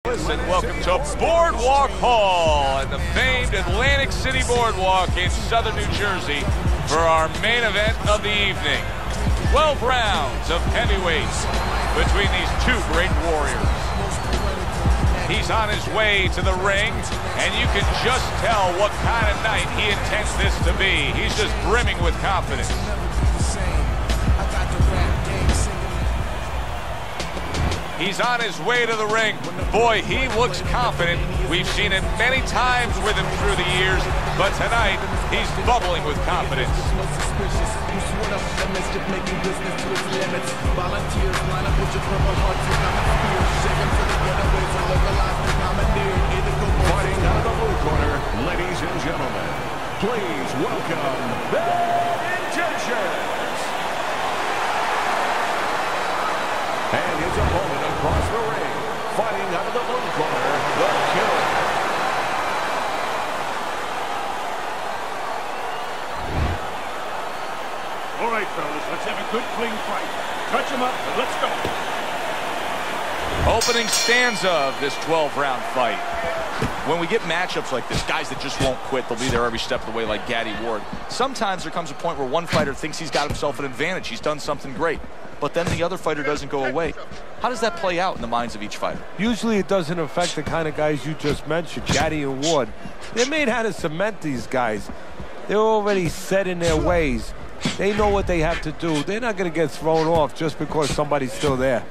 And welcome to Boardwalk Hall and the famed Atlantic City Boardwalk in southern New Jersey for our main event of the evening. 12 rounds of heavyweights between these two great warriors. He's on his way to the ring, and you can just tell what kind of night he intends this to be. He's just brimming with confidence. He's on his way to the ring. Boy, he looks confident. We've seen it many times with him through the years, but tonight, he's bubbling with confidence. Fighting out of the blue corner, ladies and gentlemen, please welcome the Intentions. And his opponent across the ring, fighting out of the blue corner, the Killer. All right, fellas, let's have a good, clean fight. Touch him up, and let's go. Opening stanza of this 12-round fight. When we get matchups like this, guys that just won't quit, they'll be there every step of the way like Gaddy Ward. Sometimes there comes a point where one fighter thinks he's got himself an advantage. He's done something great. But then the other fighter doesn't go away. How does that play out in the minds of each fighter? Usually it doesn't affect the kind of guys you just mentioned, Gaddy and Ward. They're made how to cement these guys. They're already set in their ways. They know what they have to do. They're not going to get thrown off just because somebody's still there.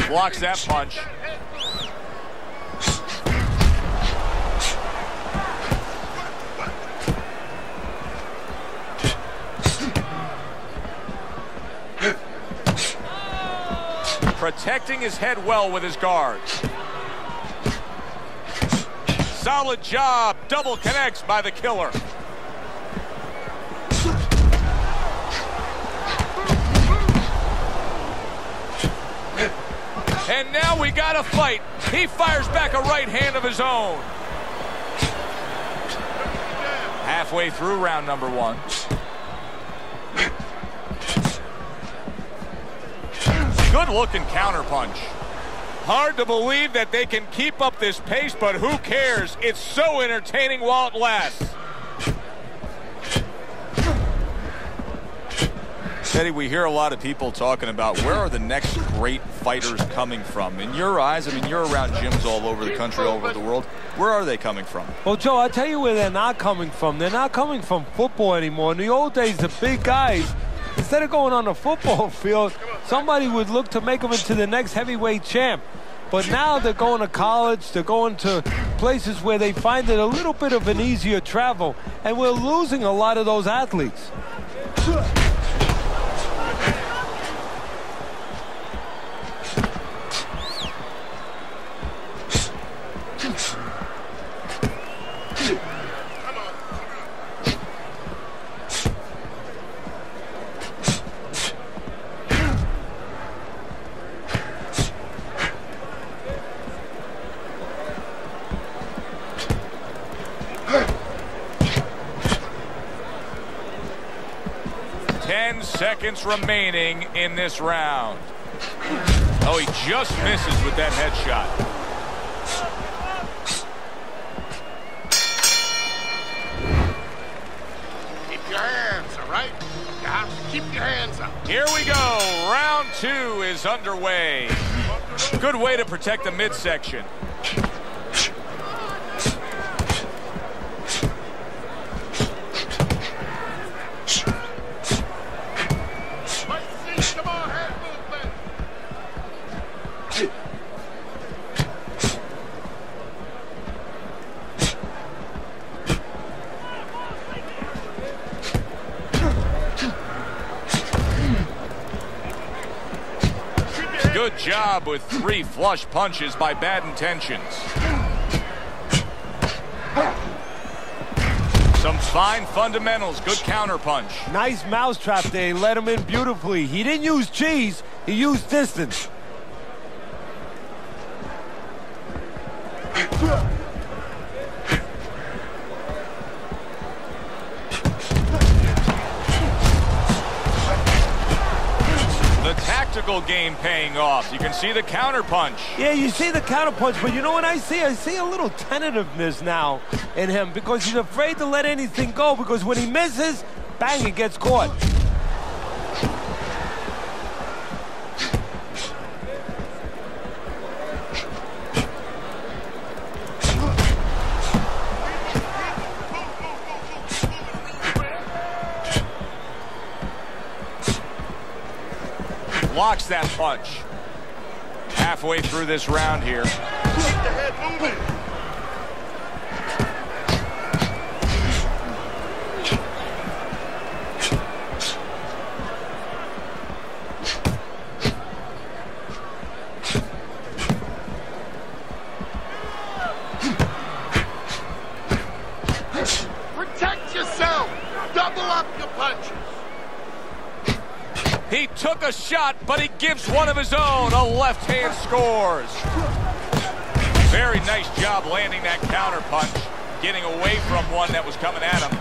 Blocks that punch. Protecting his head well with his guards. Solid job. Double connects by the Killer. And now we got a fight. He fires back a right hand of his own. Halfway through round number one. Good looking counter punch. Hard to believe that they can keep up this pace, but who cares? It's so entertaining while it lasts. Teddy, we hear a lot of people talking about where are the next great fighters coming from. In your eyes, I mean, you're around gyms all over the country, all over the world. Where are they coming from? Well, Joe, I'll tell you where they're not coming from. They're not coming from football anymore. In the old days, the big guys, instead of going on the football field, somebody would look to make them into the next heavyweight champ. But now they're going to college, they're going to places where they find it a little bit of an easier travel, and we're losing a lot of those athletes. Seconds remaining in this round. Oh, he just misses with that headshot. Keep your hands, all right? You have to keep your hands up. Here we go. Round two is underway. Good way to protect the midsection. Good job with 3 flush punches by Bad Intentions. Some fine fundamentals. Good counterpunch. Nice mousetrap there. He let him in beautifully. He didn't use cheese. He used distance. The tactical game paying off. You can see the counterpunch. Yeah, you see the counterpunch, but you know what I see? I see a little tentativeness now in him because he's afraid to let anything go because when he misses, bang, it gets caught. Blocks that punch. Halfway through this round here. Keep the head moving. Protect yourself. Double up your punches. He took a shot, but he gives one of his own. A left hand scores. Very nice job landing that counter punch, getting away from one that was coming at him.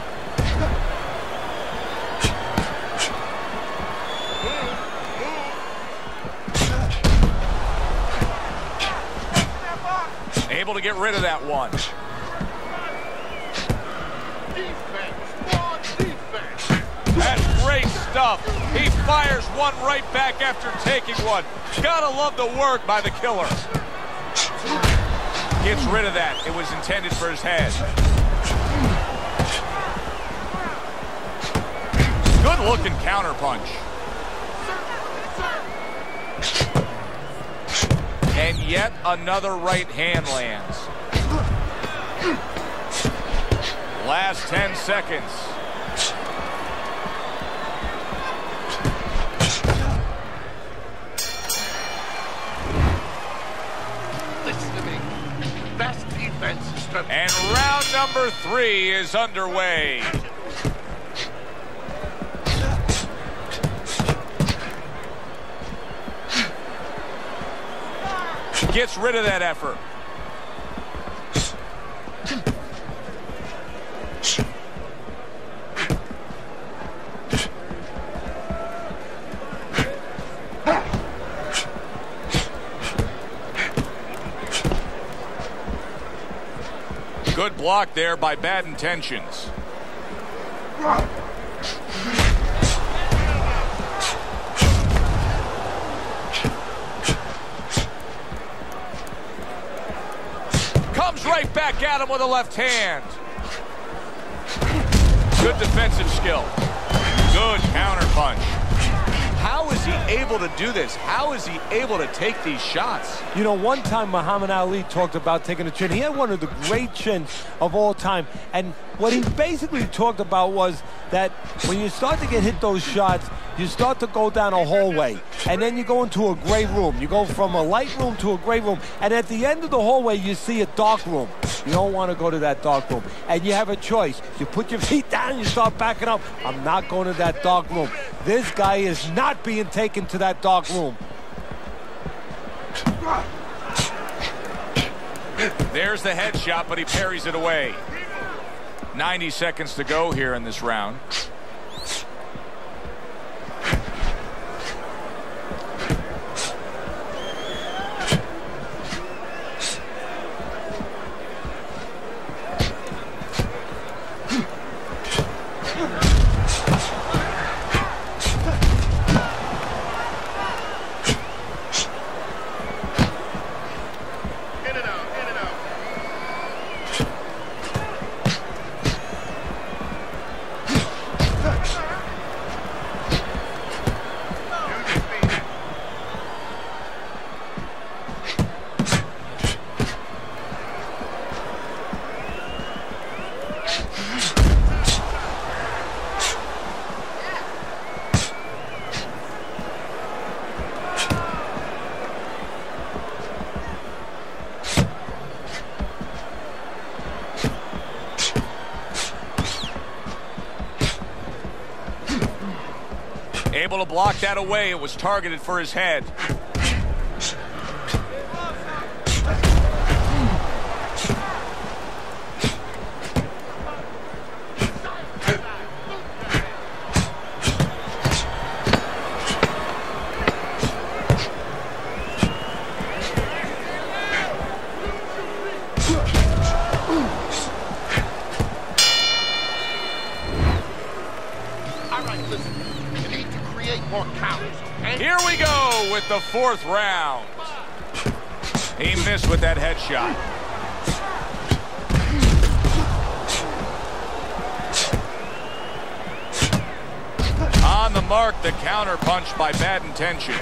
Able to get rid of that one. Defense. More defense. That's great stuff. He fires one right back after taking one. Gotta love the work by the killer. Gets rid of that. It was intended for his head. Good looking counter punch. And yet another right hand lands. Last 10 seconds. Listen to me. Best defense is to... And round number 3 is underway. Gets rid of that effort. Good block there by Bad Intentions. Comes right back at him with a left hand. Good defensive skill. Good counter punch. How is he able to do this? How is he able to take these shots? You know, one time Muhammad Ali talked about taking a chin. He had one of the great chins of all time. And what he basically talked about was that when you start to get hit those shots, you start to go down a hallway. And then you go into a gray room. You go from a light room to a gray room. And at the end of the hallway, you see a dark room. You don't want to go to that dark room. And you have a choice. You put your feet down, you start backing up. I'm not going to that dark room. This guy is not being taken to that dark room. There's the headshot, but he parries it away. 90 seconds to go here in this round. Able to block that away. It was targeted for his head. More counters, okay? Here we go with the 4th round. He missed with that headshot. On the mark, the counter punch by Bad Intention.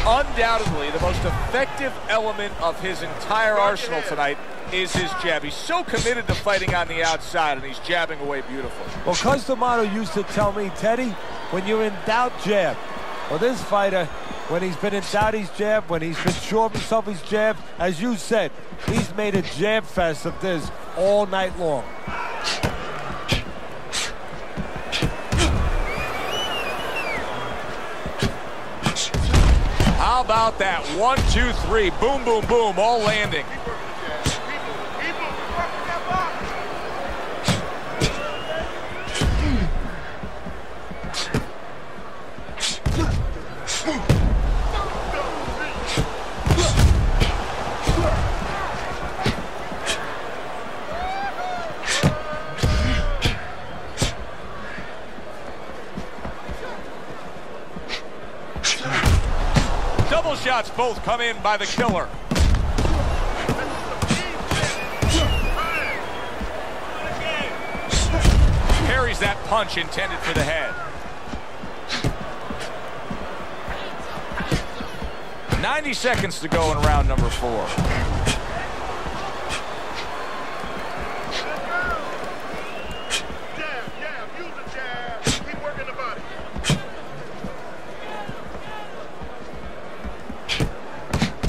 Undoubtedly, the most effective element of his entire arsenal tonight is his jab. He's so committed to fighting on the outside, and he's jabbing away beautifully. Well, Cus D'Amato used to tell me, Teddy, when you're in doubt, jab. Well, this fighter, when he's been in doubt, he's jabbed. When he's been sure of himself, he's jabbed. As you said, he's made a jab fest of this all night long. How about that? 1, 2, 3. Boom, boom, boom. All landing. Double shots both come in by the killer. Parries that punch intended for the head. 90 seconds to go in round number 4. Use the jab. Keep working the body.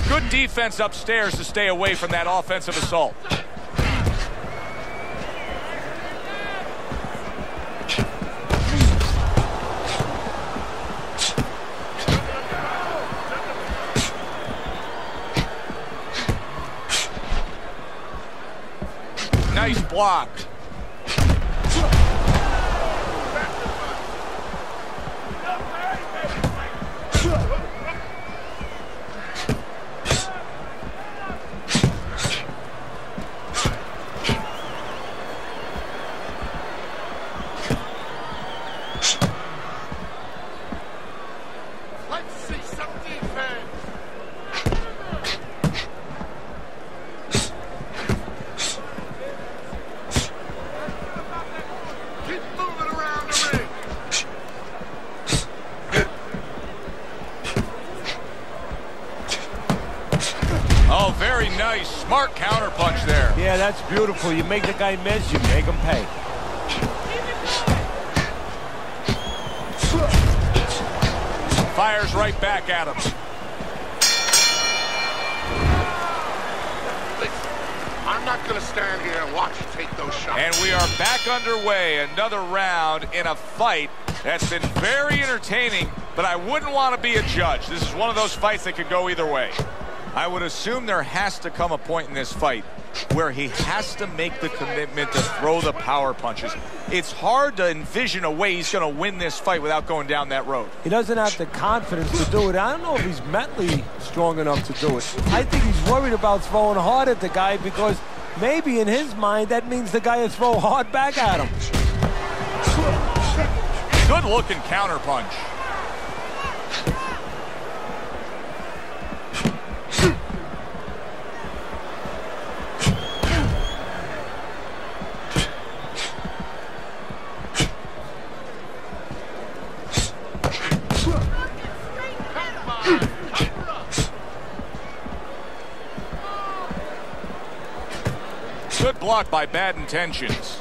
Good defense upstairs to stay away from that offensive assault. Nice block. Let's see some defense. Keep moving around the ring. Oh, very nice. Smart counter punch there. Yeah, that's beautiful. You make the guy miss, you make him pay. Fires right back at him. Listen, I'm not going to stand here and watch you take those shots. And we are back underway. Another round in a fight that's been very entertaining, but I wouldn't want to be a judge. This is one of those fights that could go either way. I would assume there has to come a point in this fight where he has to make the commitment to throw the power punches. It's hard to envision a way he's going to win this fight without going down that road. He doesn't have the confidence to do it. I don't know if he's mentally strong enough to do it. I think he's worried about throwing hard at the guy because maybe in his mind that means the guy will throw hard back at him. Good looking counter punch. Good block by Bad Intentions.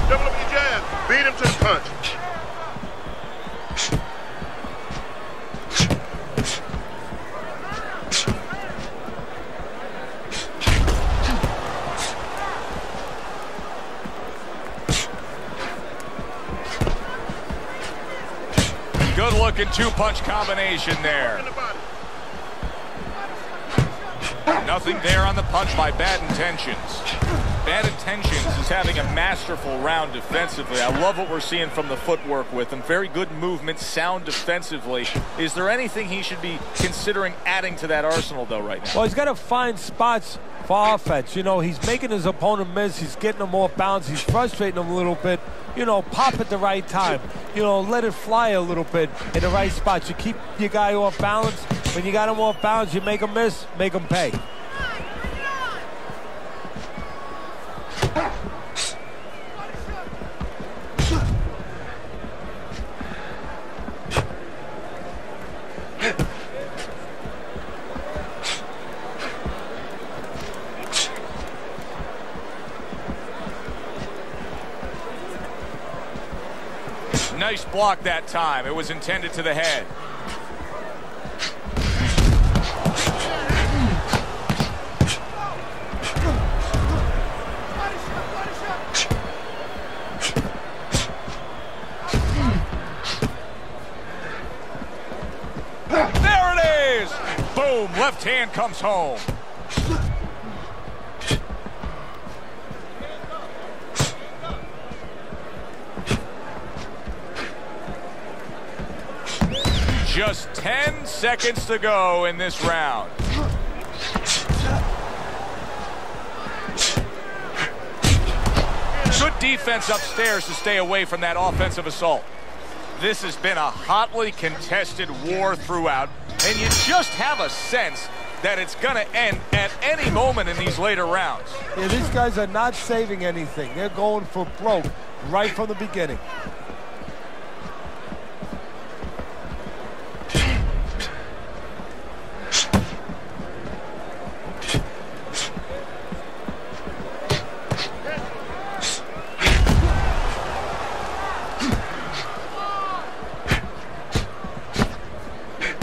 Double up your jab. Beat him to the punch. Good-looking two-punch combination there. Nothing there on the punch by Bad Intentions. Bad Intentions is having a masterful round defensively. I love what we're seeing from the footwork with him. Very good movement, sound defensively. Is there anything he should be considering adding to that arsenal, though, right now? Well, he's got to find spots for offense. You know, he's making his opponent miss. He's getting him off balance. He's frustrating him a little bit. You know, pop at the right time. You know, let it fly a little bit in the right spots. You keep your guy off balance. When you got him off balance, you make him miss, make him pay. Nice block that time. It was intended to the head. There it is! Boom! Left hand comes home. Just 10 seconds to go in this round. Good defense upstairs to stay away from that offensive assault. This has been a hotly contested war throughout, and you just have a sense that it's going to end at any moment in these later rounds. Yeah, these guys are not saving anything. They're going for broke right from the beginning.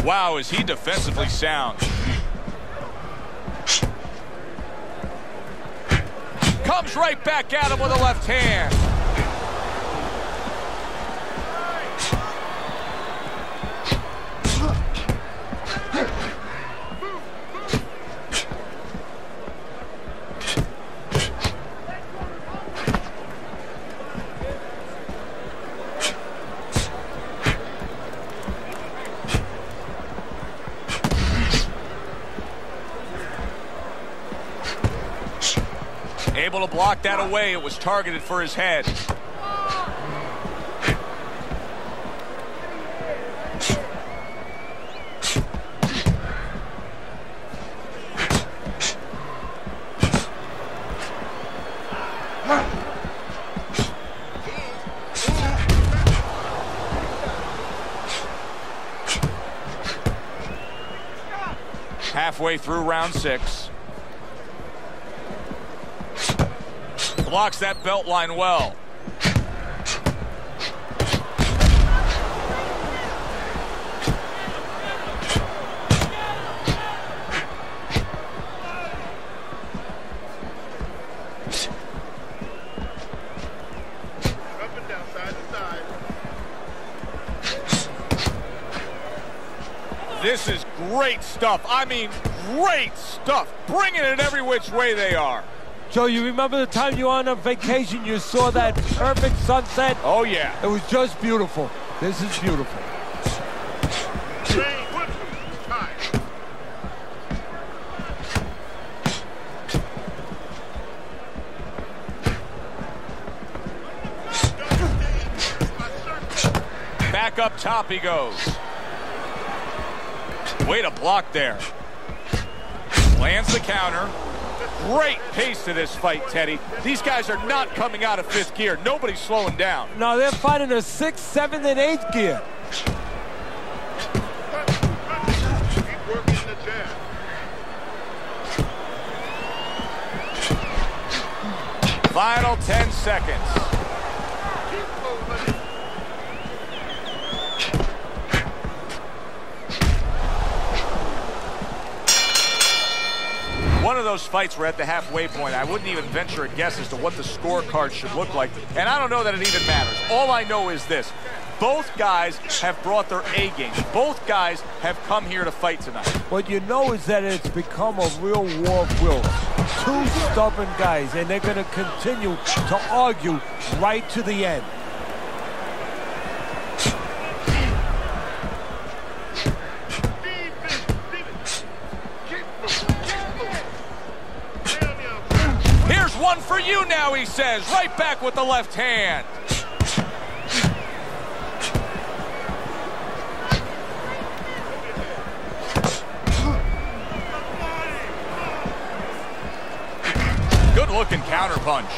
Wow, is he defensively sound. Comes right back at him with a left hand. Able to block that away. It was targeted for his head. Halfway through round 6. Blocks that belt line well. Up and down, side to side. This is great stuff. I mean, great stuff. Bringing it every which way they are. Joe, you remember the time you were on a vacation, you saw that perfect sunset? Oh, yeah. It was just beautiful. This is beautiful. Back up top he goes. Way to block there. Lands the counter. Great pace to this fight, Teddy. These guys are not coming out of 5th gear. Nobody's slowing down. No, they're fighting a 6th, 7th, and 8th gear. Keep working the jab. Final 10 seconds. Keep moving. One of those fights were at the halfway point. I wouldn't even venture a guess as to what the scorecard should look like. And I don't know that it even matters. All I know is this. Both guys have brought their A game. Both guys have come here to fight tonight. What you know is that it's become a real war of wills. Two stubborn guys, and they're going to continue to argue right to the end. Here's one for you now, he says. Right back with the left hand. Good looking counter punch.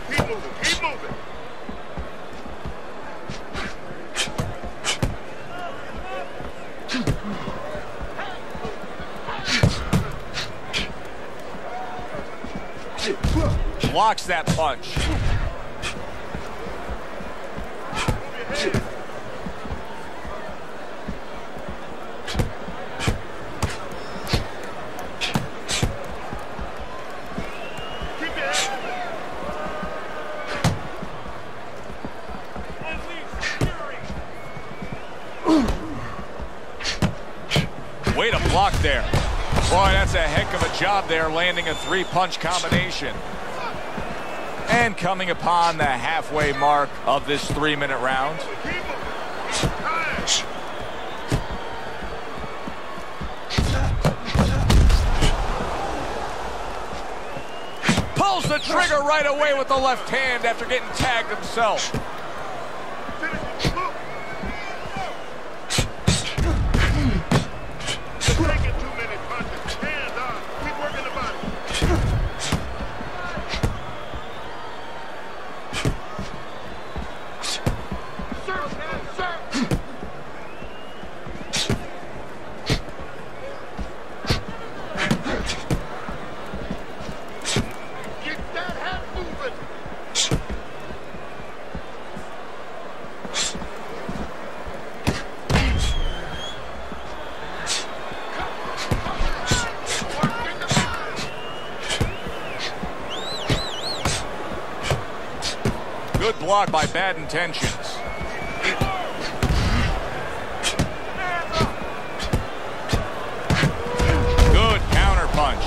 Keep moving, keep moving. Blocks that punch. Way to block there. Boy, that's a heck of a job there, landing a three-punch combination. And coming upon the halfway mark of this 3-minute round. Pulls the trigger right away with the left hand after getting tagged himself. Good block by Bad Intentions. Good counter punch.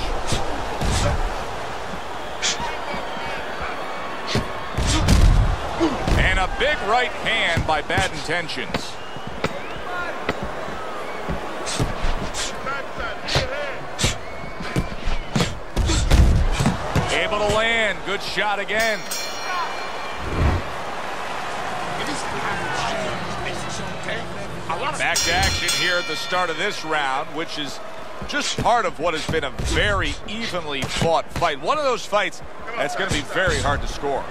And a big right hand by Bad Intentions. Able to land. Good shot again. Back to action here at the start of this round, which is just part of what has been a very evenly fought fight. One of those fights that's going to be very hard to score.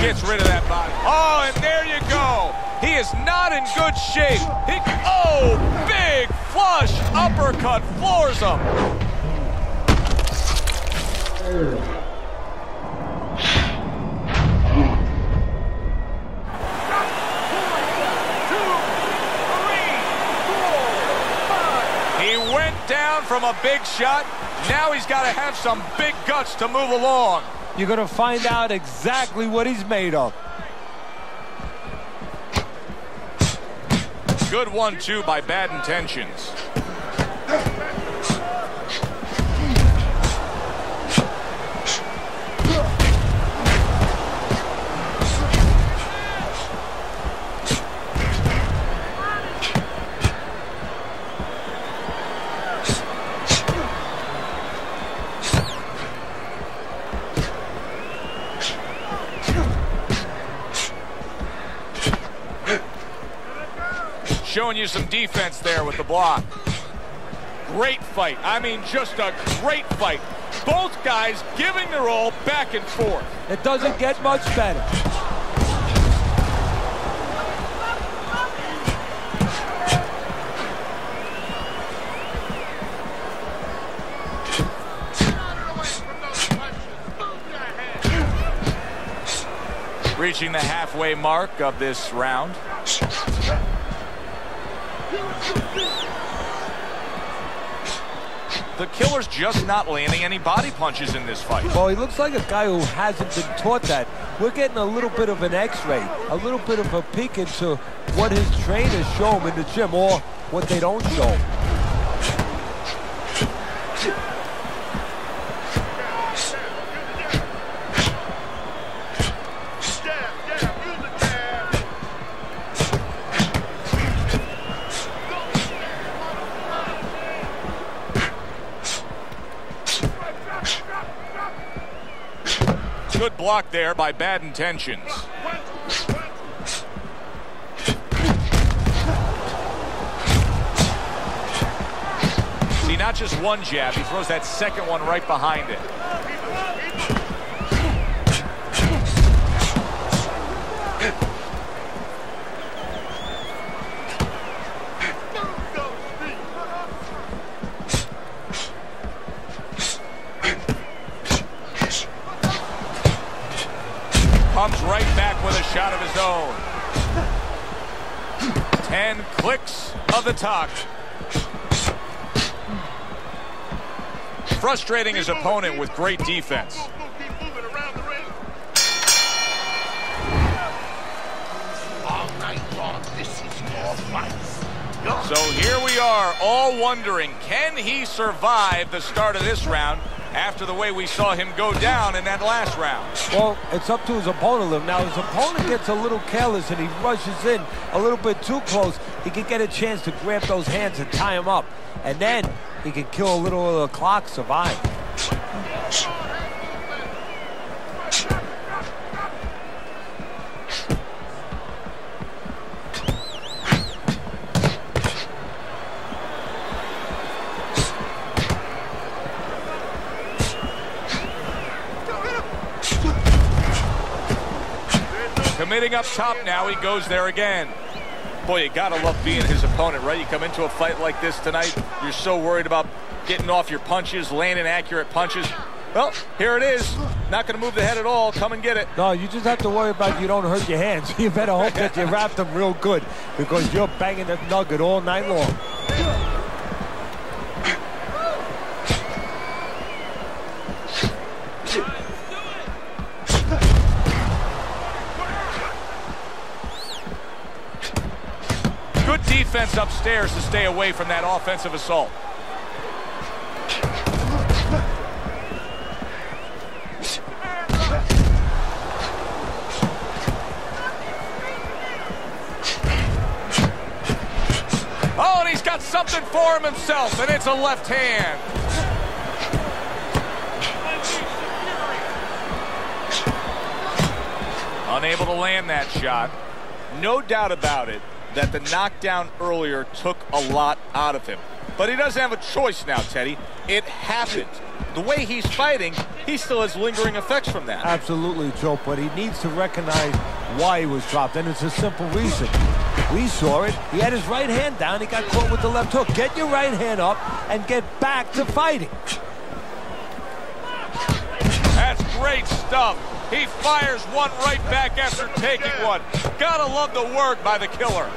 Gets rid of that body. Oh, and there you go. He is not in good shape. Oh, big flush uppercut floors him. Down from a big shot. Now he's got to have some big guts to move along. You're going to find out exactly what he's made of. Good 1-2 by Bad Intentions. Showing you some defense there with the block. Great fight. I mean, just a great fight. Both guys giving their all back and forth. It doesn't get much better. Reaching the halfway mark of this round. the killer's just not landing any body punches in this fight. Well, he looks like a guy who hasn't been taught that. We're getting a little bit of an x-ray, a little bit of a peek into what his trainers show him in the gym or what they don't show him. Good block there by Bad Intentions. See, not just one jab, he throws that second one right behind it. Comes right back with a shot of his own. 10 clicks of the talk. Frustrating his opponent with great defense. All night long, this is your fight. So here we are, all wondering, can he survive the start of this round after the way we saw him go down in that last round? Well, it's up to his opponent. Now, his opponent gets a little careless and he rushes in a little bit too close. He can get a chance to grab those hands and tie him up. And then he can kill a little of the clock, survive. Committing up top now, he goes there again. Boy, you gotta love being his opponent, right? You come into a fight like this tonight, you're so worried about getting off your punches, landing accurate punches. Well, here it is. Not gonna move the head at all. Come and get it. No, you just have to worry about you don't hurt your hands. You better hope that you wrap them real good because you're banging that nugget all night long. Defense upstairs to stay away from that offensive assault. Oh, and he's got something for him himself, and it's a left hand. Unable to land that shot. No doubt about it that the knockdown earlier took a lot out of him. But he doesn't have a choice now, Teddy. It happened. The way he's fighting, he still has lingering effects from that. Absolutely, Joe, but he needs to recognize why he was dropped, and it's a simple reason. We saw it. He had his right hand down. He got caught with the left hook. Get your right hand up and get back to fighting. That's great stuff. He fires one right back after taking one. Gotta love the work by the killer.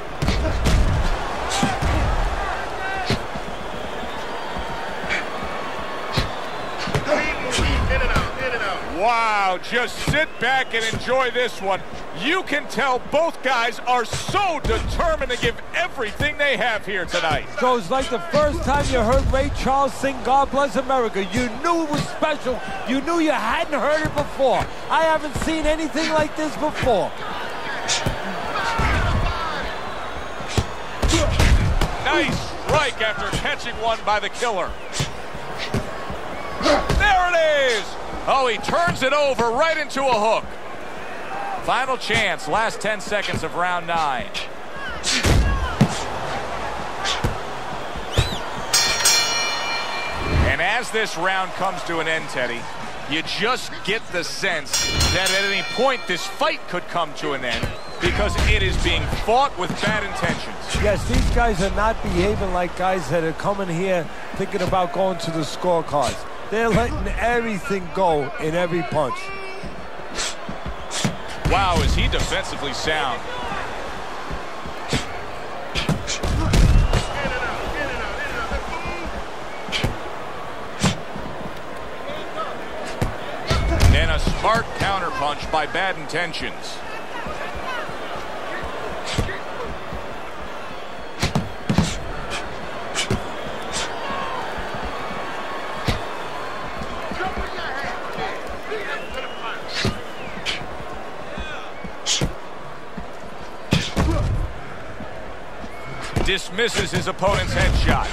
Wow, just sit back and enjoy this one. You can tell both guys are so determined to give everything they have here tonight. So it's like the first time you heard Ray Charles sing God Bless America. You knew it was special. You knew you hadn't heard it before. I haven't seen anything like this before. Nice strike after catching one by the killer. There it is. Oh, he turns it over right into a hook. Final chance, last 10 seconds of round 9. And as this round comes to an end, Teddy, you just get the sense that at any point this fight could come to an end because it is being fought with bad intentions. Yes, these guys are not behaving like guys that are coming here thinking about going to the scorecards. They're letting everything go in every punch. Wow, is he defensively sound. counterpunch by bad intentions. Dismisses his opponent's headshot.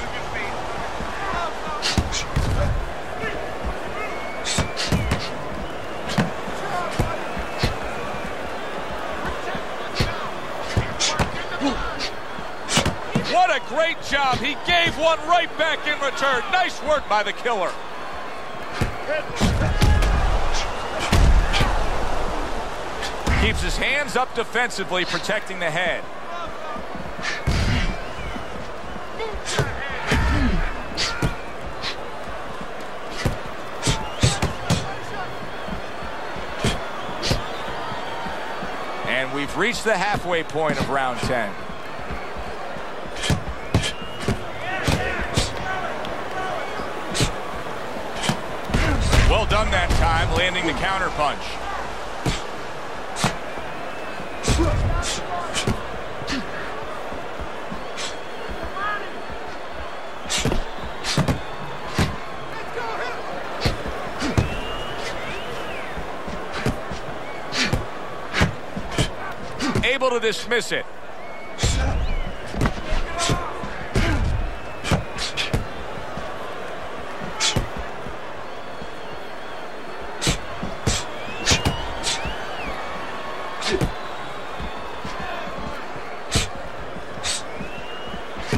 What a great job. He gave one right back in return. Nice work by the killer. Keeps his hands up defensively, protecting the head. And we've reached the halfway point of round 10. Well done that time, landing the counterpunch. Able to dismiss it.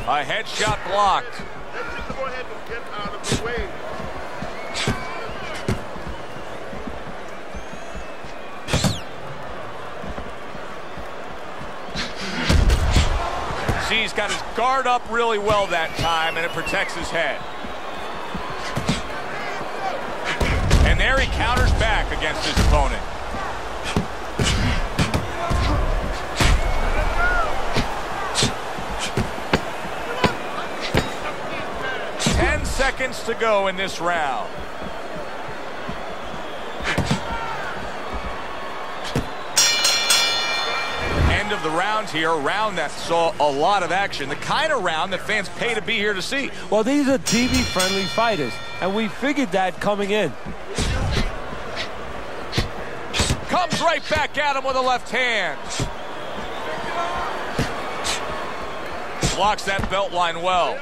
A headshot blocked. Let's just go ahead and get out of the way. See, he's got his guard up really well that time, and it protects his head. And there he counters back against his opponent. Seconds to go in this round. End of the round here, a round that saw a lot of action, the kind of round that fans pay to be here to see. Well, these are TV-friendly fighters, and we figured that coming in. Comes right back at him with a left hand. Blocks that belt line well.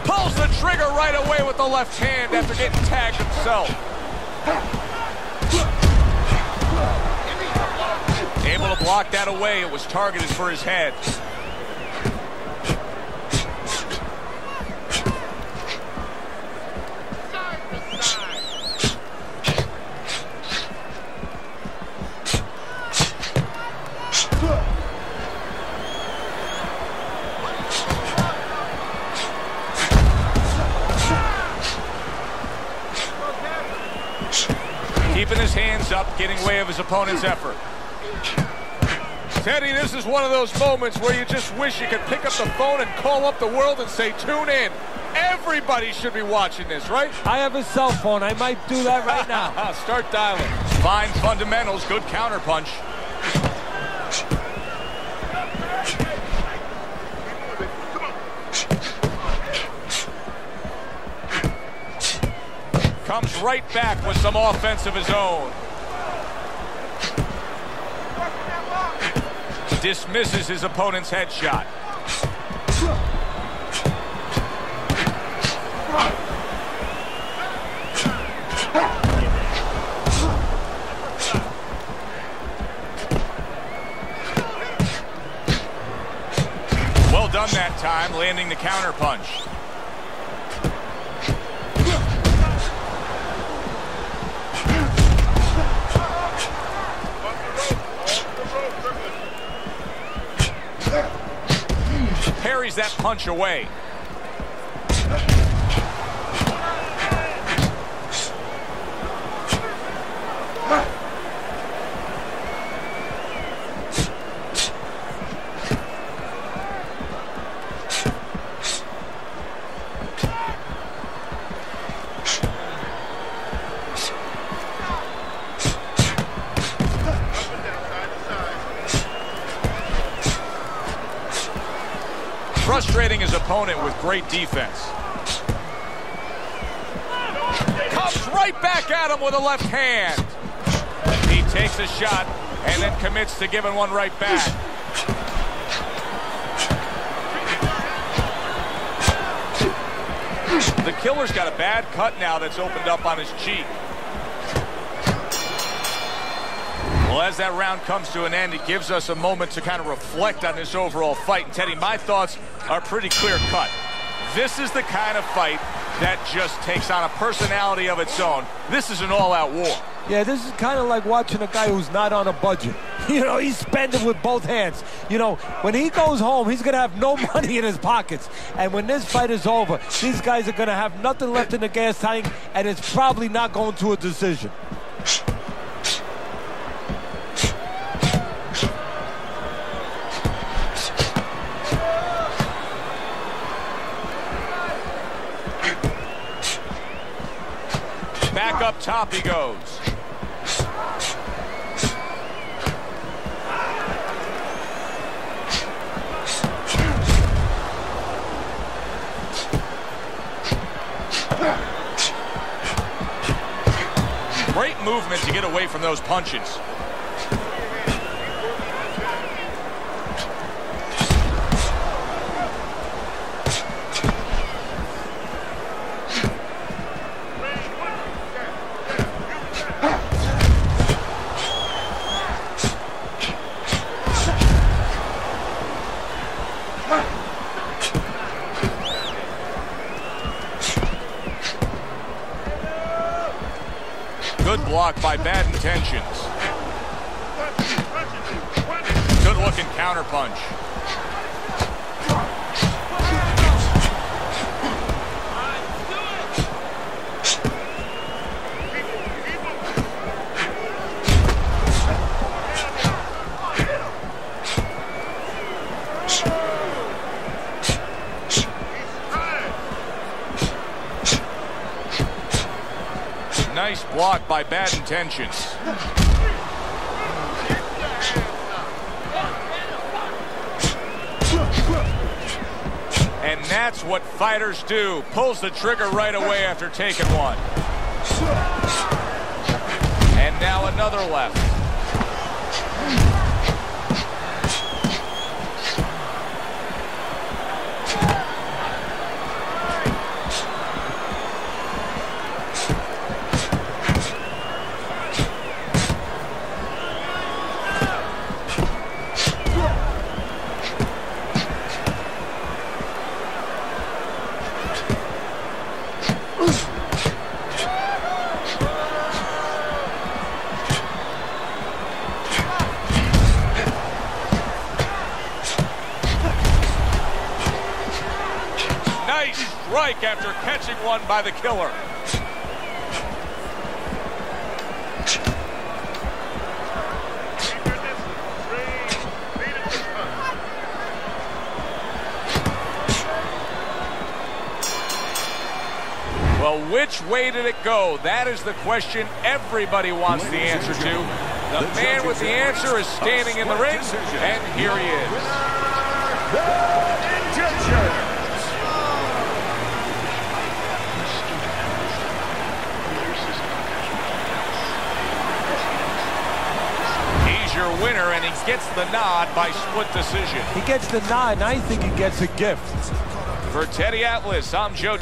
Pulls the trigger right away with the left hand after getting tagged himself. Able to block that away. It was targeted for his head. Keeping his hands up, getting way of his opponent's effort. Teddy, this is one of those moments where you just wish you could pick up the phone and call up the world and say, tune in. Everybody should be watching this, right? I have a cell phone. I might do that right now. Start dialing. Fine fundamentals, good counterpunch. Comes right back with some offense of his own. Dismisses his opponent's headshot. Well done that time, landing the counterpunch. Parries that punch away. frustrating his opponent with great defense. Comes right back at him with a left hand. He takes a shot and then commits to giving one right back. The killer's got a bad cut now that's opened up on his cheek. Well, as that round comes to an end, it gives us a moment to kind of reflect on this overall fight. And Teddy, my thoughts are pretty clear cut. This is the kind of fight that just takes on a personality of its own. This is an all-out war. Yeah, this is kind of like watching a guy who's not on a budget. You know, he's spending with both hands. You know, when he goes home, he's going to have no money in his pockets. And when this fight is over, these guys are going to have nothing left in the gas tank, and it's probably not going to a decision. Back up top he goes. Great movement to get away from those punches. Good block by Bad Intentions. Good looking counter punch. Nice block by Bad Intentions. And that's what fighters do. Pulls the trigger right away after taking one. And now another left. Nice strike after catching one by the killer. Well, which way did it go? That is the question everybody wants the answer to. The man with the answer is standing in the ring, and here he is. Your winner, and he gets the nod by split decision. He gets the nod, and I think he gets a gift. For Teddy Atlas, I'm Joe.